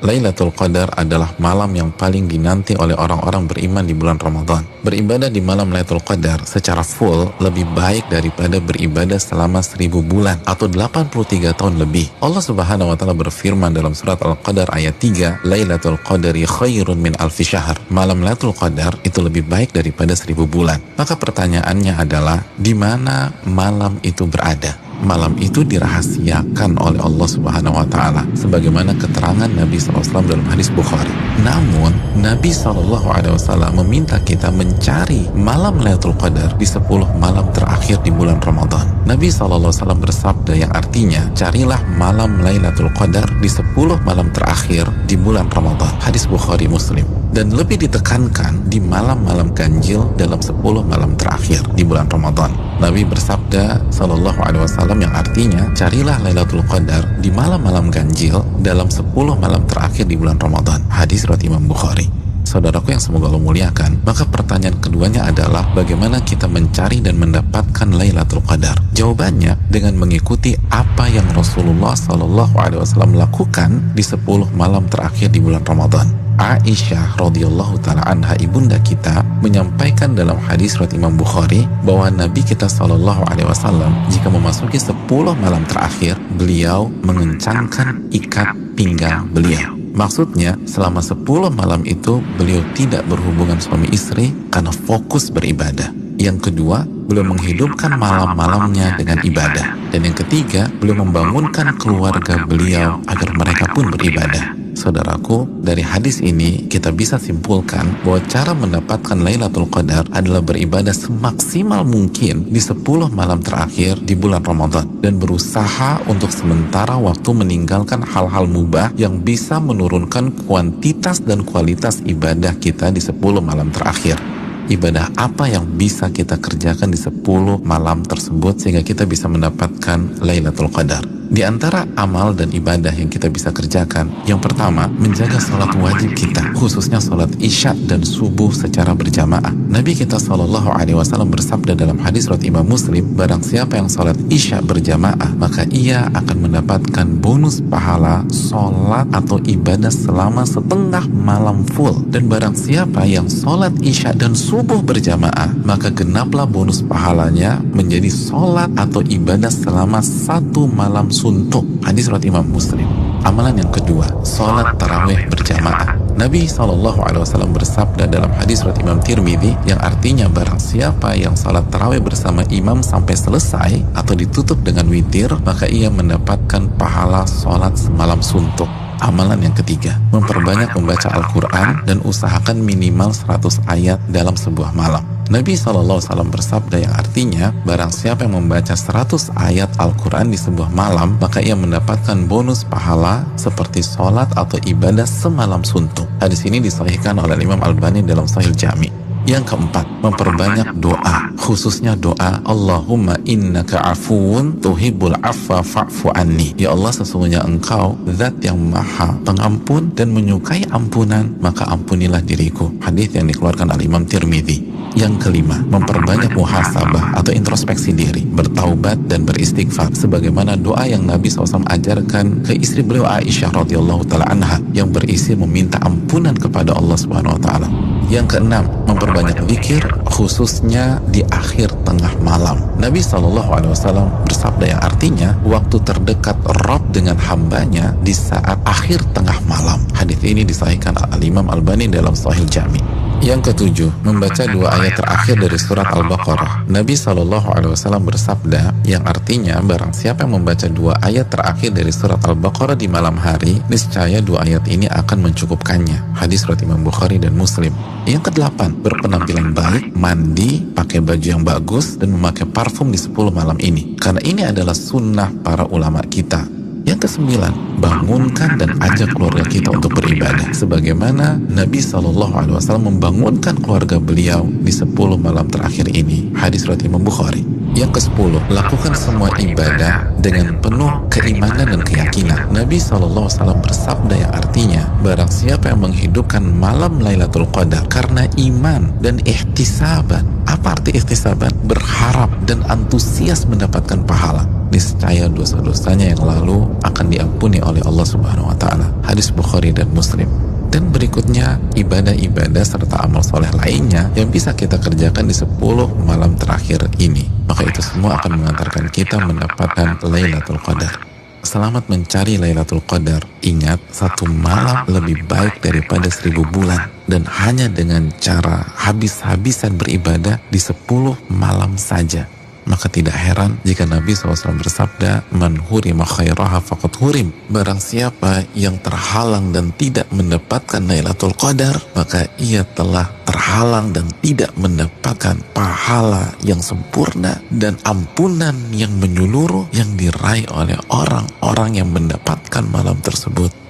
Lailatul Qadar adalah malam yang paling dinanti oleh orang-orang beriman di bulan Ramadan. Beribadah di malam Lailatul Qadar secara full lebih baik daripada beribadah selama 1000 bulan atau 83 tahun lebih. Allah Subhanahu wa taala berfirman dalam surat Al-Qadar ayat 3, Lailatul Qadari khairun min alfi syahr. Malam Lailatul Qadar itu lebih baik daripada 1000 bulan. Maka pertanyaannya adalah, di mana malam itu berada? Malam itu dirahasiakan oleh Allah Subhanahu wa taala sebagaimana keterangan Nabi SAW dalam hadis Bukhari. Namun Nabi SAW meminta kita mencari malam Lailatul Qadar di 10 malam terakhir di bulan Ramadan. Nabi SAW bersabda yang artinya, carilah malam Lailatul Qadar di 10 malam terakhir di bulan Ramadan. Hadis Bukhari Muslim. Dan lebih ditekankan di malam-malam ganjil dalam 10 malam terakhir di bulan Ramadan. Nabi bersabda SAW yang artinya, carilah Lailatul Qadar di malam-malam ganjil dalam 10 malam terakhir di bulan Ramadan. Hadis riwayat Imam Bukhari. Saudaraku yang semoga Allah muliakan, maka pertanyaan keduanya adalah bagaimana kita mencari dan mendapatkan Lailatul Qadar? Jawabannya dengan mengikuti apa yang Rasulullah SAW lakukan di 10 malam terakhir di bulan Ramadan. Aisyah radhiyallahu taala anha, ibunda kita, menyampaikan dalam hadis riwayat Imam Bukhari bahwa Nabi kita sallallahu alaihi wasallam jika memasuki 10 malam terakhir, beliau mengencangkan ikat pinggang beliau. Maksudnya, selama 10 malam itu beliau tidak berhubungan suami istri karena fokus beribadah. Yang kedua, beliau menghidupkan malam-malamnya dengan ibadah. Dan yang ketiga, beliau membangunkan keluarga beliau agar mereka pun beribadah. Saudaraku, dari hadis ini kita bisa simpulkan bahwa cara mendapatkan Lailatul Qadar adalah beribadah semaksimal mungkin di 10 malam terakhir di bulan Ramadan dan berusaha untuk sementara waktu meninggalkan hal-hal mubah yang bisa menurunkan kuantitas dan kualitas ibadah kita di 10 malam terakhir. Ibadah apa yang bisa kita kerjakan di 10 malam tersebut sehingga kita bisa mendapatkan Lailatul Qadar? Di antara amal dan ibadah yang kita bisa kerjakan, yang pertama, menjaga sholat wajib kita, khususnya sholat isya dan subuh secara berjamaah. Nabi kita SAW bersabda dalam hadis riwayat Imam Muslim, barang siapa yang sholat isya berjamaah, maka ia akan mendapatkan bonus pahala sholat atau ibadah selama setengah malam full. Dan barang siapa yang sholat isya dan subuh berjamaah, maka genaplah bonus pahalanya menjadi sholat atau ibadah selama 1 malam suntuk. Hadis riwayat Imam Muslim. Amalan yang kedua, sholat tarawih berjamaah. Nabi SAW bersabda dalam hadis riwayat Imam Tirmidzi yang artinya barang siapa yang sholat tarawih bersama imam sampai selesai atau ditutup dengan witir, maka ia mendapatkan pahala sholat semalam suntuk. Amalan yang ketiga, memperbanyak membaca Al-Quran dan usahakan minimal 100 ayat dalam sebuah malam. Nabi SAW bersabda yang artinya barang siapa yang membaca 100 ayat Al-Quran di sebuah malam, maka ia mendapatkan bonus pahala seperti sholat atau ibadah semalam suntuk. Hadis ini disahihkan oleh Imam Albani dalam Sahih Jami. Yang keempat, memperbanyak doa, khususnya doa Allahumma innaka afuun tuhibbul afwa fa'fu anni. Ya Allah, sesungguhnya engkau zat yang maha pengampun dan menyukai ampunan, maka ampunilah diriku. Hadis yang dikeluarkan oleh Imam Tirmidzi. Yang kelima, memperbanyak muhasabah atau introspeksi diri, bertaubat dan beristighfar sebagaimana doa yang Nabi SAW ajarkan ke istri beliau Aisyah radhiyallahu taala anha yang berisi meminta ampunan kepada Allah Subhanahu wa taala. Yang keenam, memperbanyak zikir khususnya di akhir tengah malam. Nabi SAW bersabda yang artinya waktu terdekat Rabb dengan hambanya di saat akhir tengah malam. Hadis ini disahihkan Al-Imam Albani dalam Sahih Jami. Yang ketujuh, membaca 2 ayat terakhir dari surat Al-Baqarah. Nabi SAW bersabda yang artinya barang siapa yang membaca 2 ayat terakhir dari surat Al-Baqarah di malam hari, niscaya 2 ayat ini akan mencukupkannya. Hadis riwayat Imam Bukhari dan Muslim. Yang kedelapan, berpenampilan baik, mandi, pakai baju yang bagus, dan memakai parfum di 10 malam ini. Karena ini adalah sunnah para ulama kita. Yang kesembilan, bangunkan dan ajak keluarga kita untuk beribadah sebagaimana Nabi SAW membangunkan keluarga beliau di 10 malam terakhir ini. Hadis riwayat Imam Bukhari. Yang ke-10, lakukan semua ibadah dengan penuh keimanan dan keyakinan. Nabi SAW bersabda yang artinya Barang siapa yang menghidupkan malam Lailatul Qadar karena iman dan ihtisaban. Apa arti ihtisaban? Berharap dan antusias mendapatkan pahala. Niscaya dosa-dosanya yang lalu akan diampuni oleh Allah Subhanahu wa taala. Hadis Bukhari dan Muslim. Dan berikutnya ibadah-ibadah serta amal soleh lainnya yang bisa kita kerjakan di 10 malam terakhir ini. Maka itu semua akan mengantarkan kita mendapatkan Lailatul Qadar. Selamat mencari Lailatul Qadar. Ingat, satu malam lebih baik daripada 1000 bulan. Dan hanya dengan cara habis-habisan beribadah di 10 malam saja. Maka tidak heran jika Nabi SAW bersabda, Man hurima khairaha faqad hurim. Barang siapa yang terhalang dan tidak mendapatkan Lailatul Qadar, maka ia telah terhalang dan tidak mendapatkan pahala yang sempurna dan ampunan yang menyeluruh yang diraih oleh orang-orang yang mendapatkan malam tersebut.